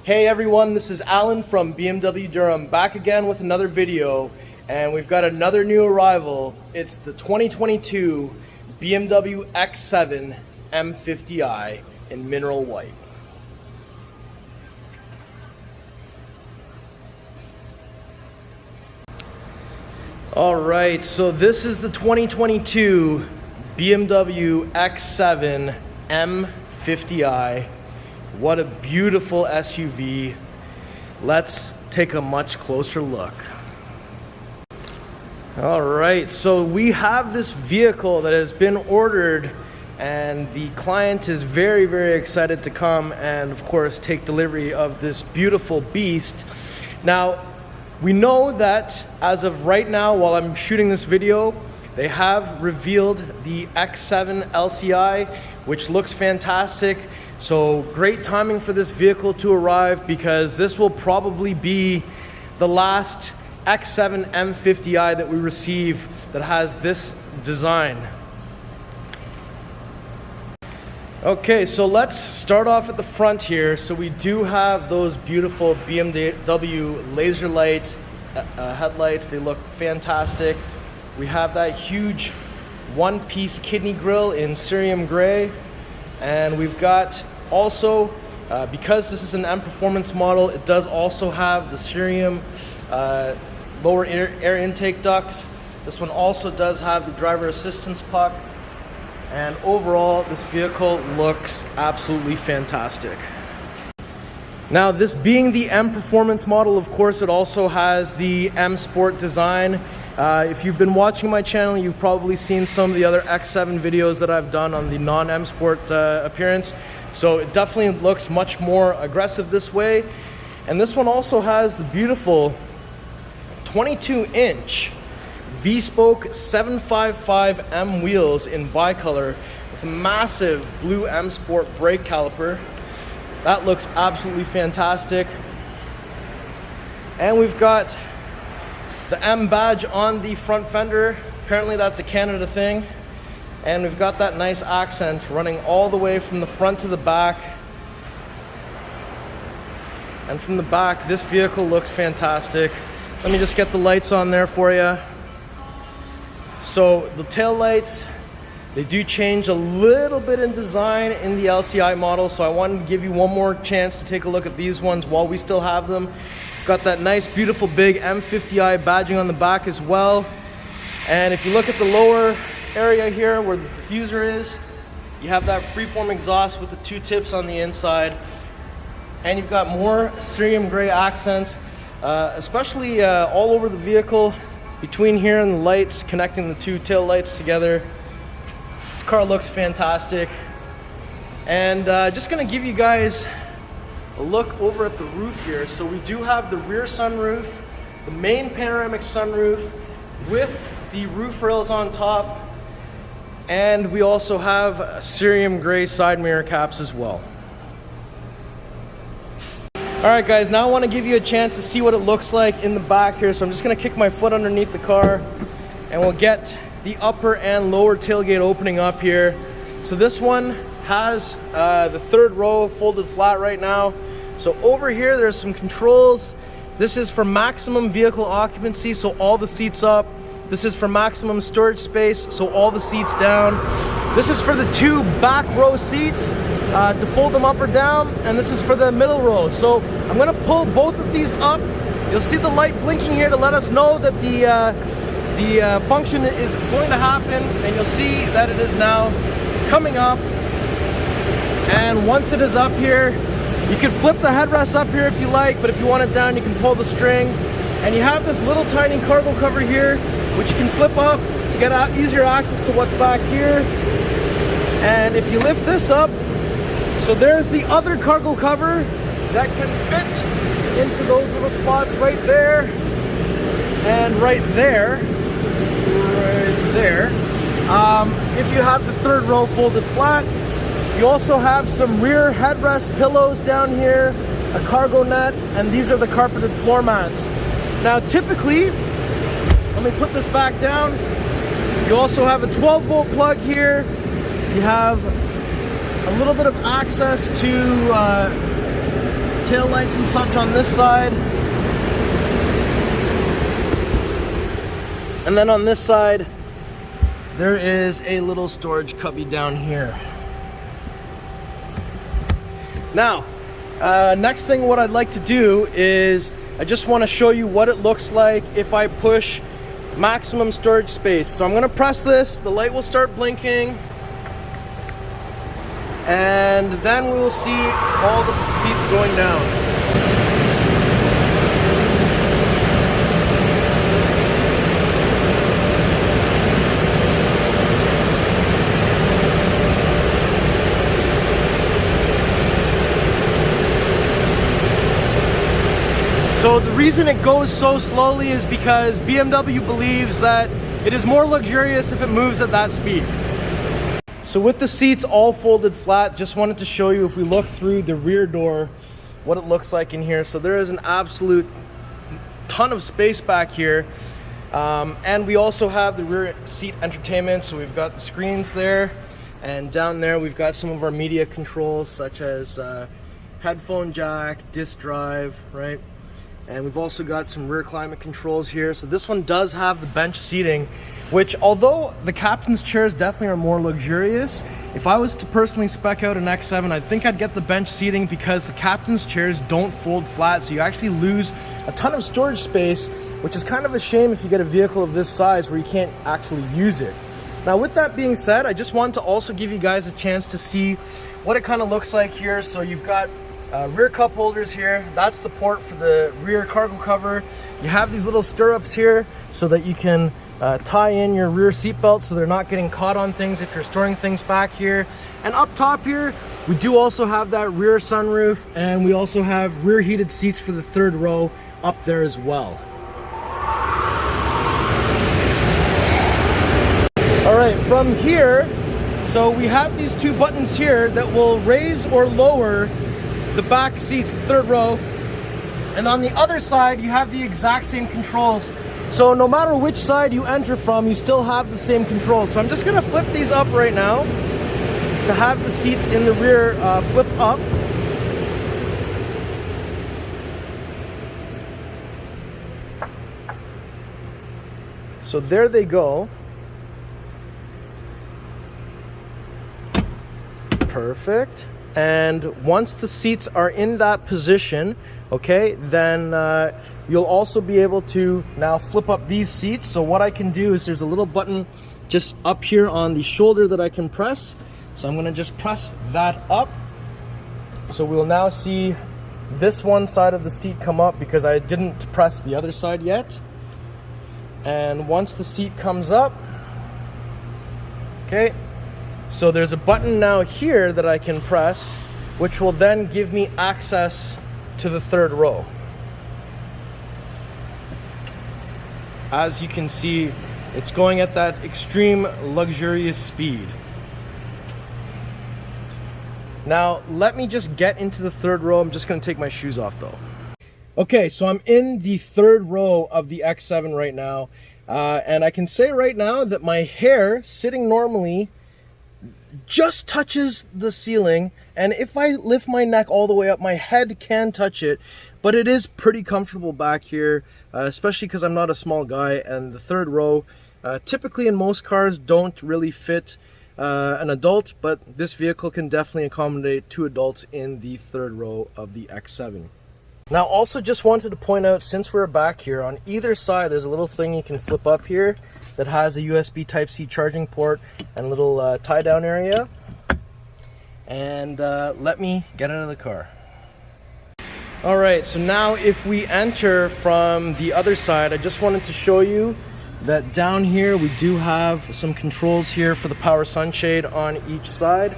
Hey everyone, this is Alan from BMW Durham, back again with another video, and we've got another new arrival. It's the 2022 BMW X7 M50i in mineral white. Alright, so this is the 2022 BMW X7 M50i. What a beautiful SUV. Let's take a much closer look. All right, so we have this vehicle that has been ordered, and the client is very, very excited to come and of course take delivery of this beautiful beast. Now, we know that as of right now, while I'm shooting this video, they have revealed the X7 LCI, which looks fantastic. So great timing for this vehicle to arrive, because this will probably be the last X7 M50i that we receive that has this design. Okay, so let's start off at the front here. So we do have those beautiful BMW Laserlight headlights. They look fantastic. We have that huge one-piece kidney grille in Cerium gray. And we've got also, because this is an M Performance model, it does also have the Cerium lower air intake ducts. This one also does have the driver assistance puck. And overall, this vehicle looks absolutely fantastic. Now, this being the M Performance model, of course, it also has the M Sport design. If you've been watching my channel, you've probably seen some of the other X7 videos that I've done on the non-M Sport appearance. So it definitely looks much more aggressive this way. And this one also has the beautiful 22-inch V-spoke 755M wheels in Bicolour with a massive blue M Sport brake caliper. That looks absolutely fantastic. And we've got the M badge on the front fender. Apparently that's a Canada thing. And we've got that nice accent running all the way from the front to the back. And from the back, this vehicle looks fantastic. Let me just get the lights on there for you. So the tail lights, they do change a little bit in design in the LCI model. So I wanted to give you one more chance to take a look at these ones while we still have them. Got that nice, beautiful, big M50i badging on the back as well. And if you look at the lower area here where the diffuser is, you have that freeform exhaust with the two tips on the inside. And you've got more Cerium gray accents, especially all over the vehicle, between here and the lights, connecting the two tail lights together. This car looks fantastic. And just gonna give you guys a look over at the roof here. So we do have the rear sunroof, the main panoramic sunroof with the roof rails on top, and we also have Cerium gray side mirror caps as well. Alright guys, now I want to give you a chance to see what it looks like in the back here. So I'm just going to kick my foot underneath the car and we'll get the upper and lower tailgate opening up here. So this one has the third row folded flat right now. So over here there's some controls. This is for maximum vehicle occupancy, so all the seats up. This is for maximum storage space, so all the seats down. This is for the two back row seats to fold them up or down, and this is for the middle row. So I'm gonna pull both of these up. You'll see the light blinking here to let us know that the function is going to happen, and you'll see that it is now coming up. And once it is up here, you can flip the headrest up here if you like, but if you want it down, you can pull the string. And you have this little tiny cargo cover here, which you can flip up to get easier access to what's back here. And if you lift this up, so there's the other cargo cover that can fit into those little spots right there and right there, right there. If you have the third row folded flat, you also have some rear headrest pillows down here, a cargo net, and these are the carpeted floor mats. Now typically, let me put this back down, you also have a 12-volt plug here. You have a little bit of access to tail lights and such on this side. And then on this side, there is a little storage cubby down here. Now, next thing what I'd like to do is I just want to show you what it looks like if I push maximum storage space. So I'm going to press this, the light will start blinking, and then we will see all the seats going down. So the reason it goes so slowly is because BMW believes that it is more luxurious if it moves at that speed. So with the seats all folded flat, just wanted to show you if we look through the rear door, what it looks like in here. So there is an absolute ton of space back here. And we also have the rear seat entertainment. So we've got the screens there, and down there we've got some of our media controls such as headphone jack, disc drive, right? And we've also got some rear climate controls here. So this one does have the bench seating, which although the captain's chairs definitely are more luxurious, if I was to personally spec out an X7, I think I'd get the bench seating because the captain's chairs don't fold flat. So you actually lose a ton of storage space, which is kind of a shame if you get a vehicle of this size where you can't actually use it. Now with that being said, I just wanted to also give you guys a chance to see what it kind of looks like here. So you've got rear cup holders here. That's the port for the rear cargo cover. You have these little stirrups here so that you can tie in your rear seat belt so they're not getting caught on things if you're storing things back here. And up top here, we do also have that rear sunroof, and we also have rear heated seats for the third row up there as well. All right, from here, so we have these two buttons here that will raise or lower the back seats, the third row, and on the other side you have the exact same controls. So no matter which side you enter from, you still have the same controls. So I'm just gonna flip these up right now to have the seats in the rear flip up. So there they go. Perfect. And once the seats are in that position, okay, then you'll also be able to now flip up these seats. So what I can do is there's a little button just up here on the shoulder that I can press. So I'm gonna just press that up. So we'll now see this one side of the seat come up because I didn't press the other side yet. And once the seat comes up, okay, so there's a button now here that I can press, which will then give me access to the third row. As you can see, it's going at that extreme luxurious speed. Now, let me just get into the third row. I'm just gonna take my shoes off though. Okay, so I'm in the third row of the X7 right now. And I can say right now that my hair, sitting normally, just touches the ceiling, and if I lift my neck all the way up, my head can touch it, but it is pretty comfortable back here, especially because I'm not a small guy, and the third row typically in most cars don't really fit an adult, but this vehicle can definitely accommodate 2 adults in the third row of the X7. Now also just wanted to point out, since we're back here, on either side there's a little thing you can flip up here that has a USB Type-C charging port and a little tie-down area. And let me get out of the car. Alright, so now if we enter from the other side, I just wanted to show you that down here we do have some controls here for the power sunshade on each side.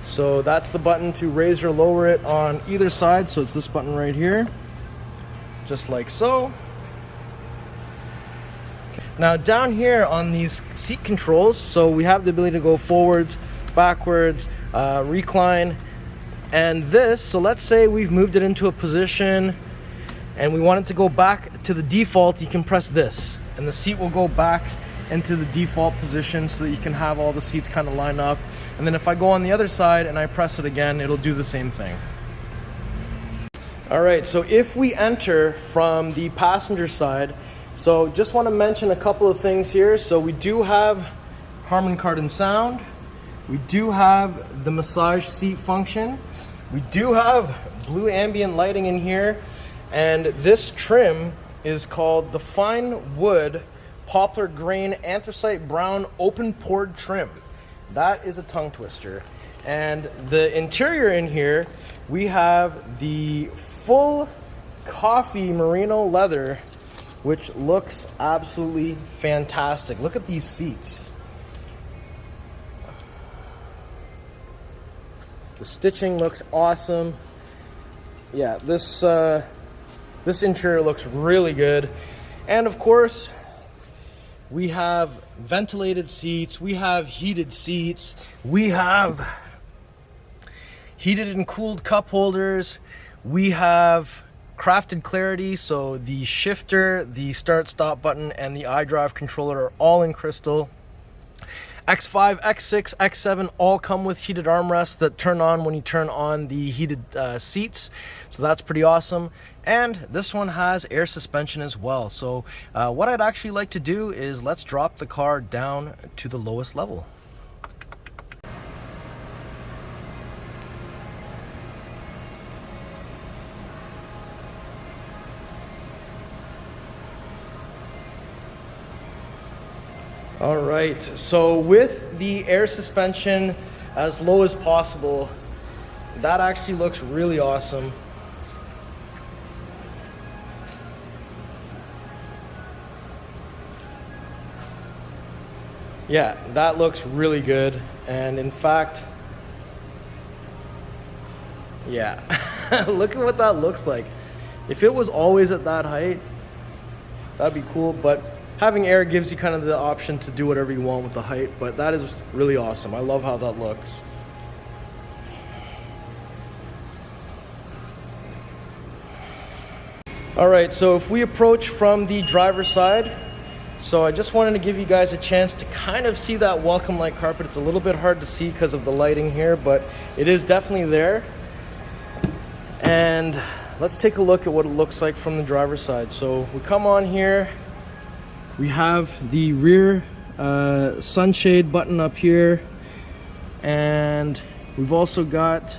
So that's the button to raise or lower it on either side. So it's this button right here, just like so. Now down here on these seat controls, so we have the ability to go forwards, backwards, recline, and this. So let's say we've moved it into a position and we want it to go back to the default. You can press this and the seat will go back into the default position so that you can have all the seats kind of line up. And then if I go on the other side and I press it again, it'll do the same thing. All right, so if we enter from the passenger side, so just want to mention a couple of things here. So we do have Harman Kardon sound. We do have the massage seat function. We do have blue ambient lighting in here. And this trim is called the Fine Wood Poplar Grain Anthracite Brown Open Poured Trim. That is a tongue twister. And the interior in here, we have the full coffee merino leather, which looks absolutely fantastic. Look at these seats. The stitching looks awesome. Yeah, this interior looks really good. And of course, we have ventilated seats, we have heated seats, we have heated and cooled cup holders, we have crafted clarity, so the shifter, the start stop button, and the iDrive controller are all in crystal. X5, X6, X7 all come with heated armrests that turn on when you turn on the heated seats, so that's pretty awesome. And this one has air suspension as well. So what I'd actually like to do is let's drop the car down to the lowest level. All right, so with the air suspension as low as possible, that actually looks really awesome. Yeah, that looks really good. And in fact, yeah, look at what that looks like. If it was always at that height, that'd be cool, but having air gives you kind of the option to do whatever you want with the height, but that is really awesome. I love how that looks. All right, so if we approach from the driver's side, so I just wanted to give you guys a chance to kind of see that welcome light carpet. It's a little bit hard to see because of the lighting here, but it is definitely there. And let's take a look at what it looks like from the driver's side. So we come on here, we have the rear sunshade button up here, and we've also got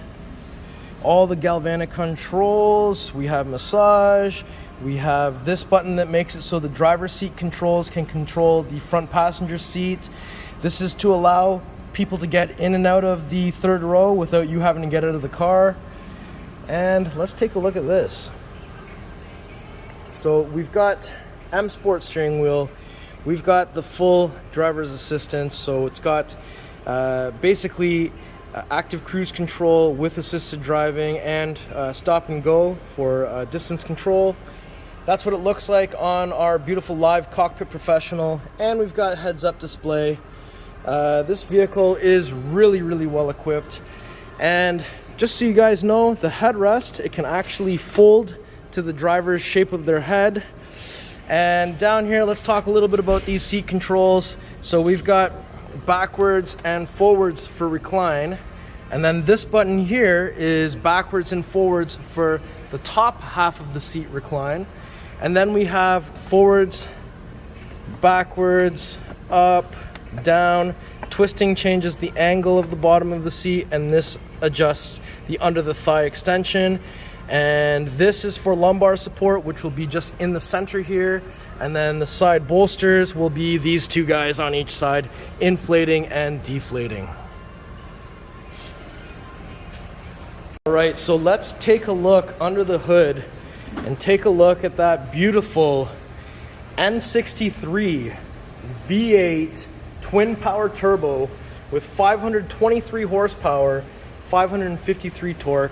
all the galvanic controls. We have massage. We have this button that makes it so the driver's seat controls can control the front passenger seat. This is to allow people to get in and out of the third row without you having to get out of the car. And let's take a look at this. So we've got M Sport steering wheel. We've got the full driver's assistance. So it's got basically active cruise control with assisted driving and stop and go for distance control. That's what it looks like on our beautiful live cockpit professional. And we've got heads-up display. This vehicle is really, really well equipped. And just so you guys know, the headrest, it can actually fold to the driver's shape of their head. And down here, let's talk a little bit about these seat controls. So we've got backwards and forwards for recline. And then this button here is backwards and forwards for the top half of the seat recline. And then we have forwards, backwards, up, down. Twisting changes the angle of the bottom of the seat, and this adjusts the under the thigh extension. And this is for lumbar support, which will be just in the center here. And then the side bolsters will be these two guys on each side, inflating and deflating. All right, so let's take a look under the hood and take a look at that beautiful N63 V8 twin power turbo with 523 horsepower, 553 torque.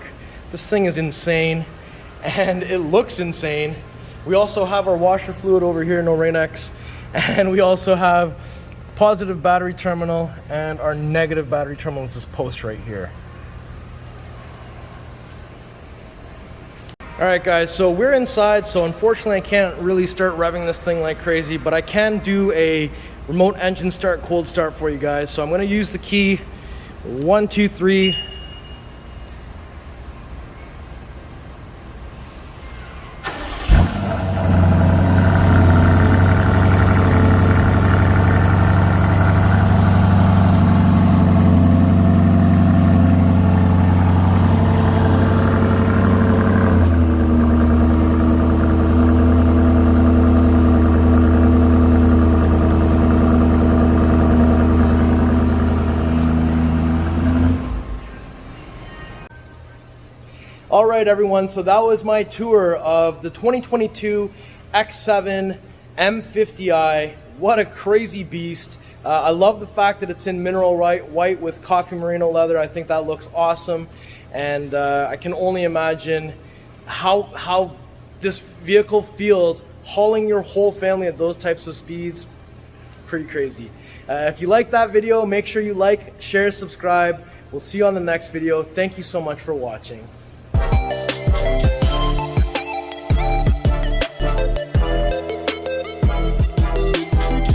This thing is insane, and it looks insane. We also have our washer fluid over here, no Rain-X, and we also have positive battery terminal, and our negative battery terminal is this post right here. All right, guys, so we're inside, so unfortunately I can't really start revving this thing like crazy, but I can do a remote engine start, cold start for you guys. So I'm gonna use the key, 1, 2, 3. All right, everyone, so that was my tour of the 2022 X7 M50i. What a crazy beast. I love the fact that it's in mineral white with coffee merino leather. I think that looks awesome, and I can only imagine how this vehicle feels hauling your whole family at those types of speeds. Pretty crazy. If you like that video, make sure you like, share, subscribe. We'll see you on the next video. Thank you so much for watching.